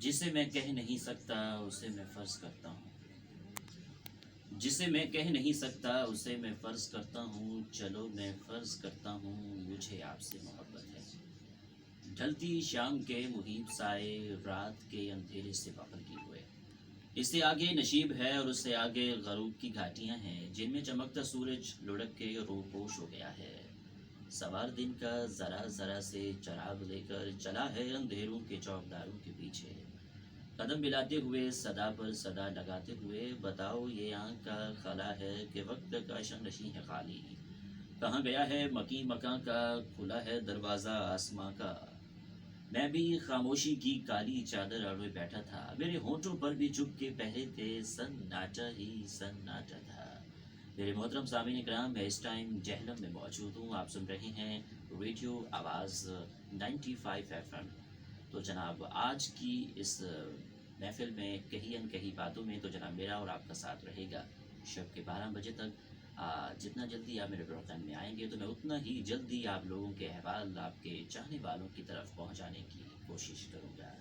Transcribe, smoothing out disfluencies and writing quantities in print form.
جسے میں کہہ نہیں سکتا اسے میں فرض کرتا ہوں، جسے میں کہہ نہیں سکتا اسے میں فرض کرتا ہوں، چلو میں فرض کرتا ہوں مجھے آپ سے محبت ہے۔ ڈھلتی شام کے محیط سائے، رات کے اندھیرے سے باہر کی ہوئے، اس سے آگے نشیب ہے اور اس سے آگے غروب کی گھاٹیاں ہیں جن میں چمکتا سورج لڑک کے روپوش ہو گیا ہے۔ سوار دن کا ذرا ذرا سے چراغ لے کر چلا ہے اندھیروں کے چوکیداروں کے پیچھے، قدم ملاتے ہوئے صدا پر صدا لگاتے ہوئے، بتاؤ یہ آنکھ کا خلا ہے کہ وقت کا شمشی ہے خالی، کہاں گیا ہے مکی مکاں کا، کھلا ہے دروازہ آسماں کا۔ میں بھی خاموشی کی کالی چادر اوڑے بیٹھا تھا، میرے ہونٹوں پر بھی چپ کے پہرے تھے، سناٹا ہی سناٹا تھا۔ میرے محترم سامعین اکرام، میں اس ٹائم جہلم میں موجود ہوں، آپ سن رہے ہیں ریڈیو آواز 95 FM۔ تو جناب آج کی اس محفل میں کہیں انکہی باتوں میں تو جناب میرا اور آپ کا ساتھ رہے گا شب کے 12 بجے تک۔ جتنا جلدی آپ میرے پروگرام میں آئیں گے تو میں اتنا ہی جلدی آپ لوگوں کے احوال آپ کے چاہنے والوں کی طرف پہنچانے کی کوشش کروں گا۔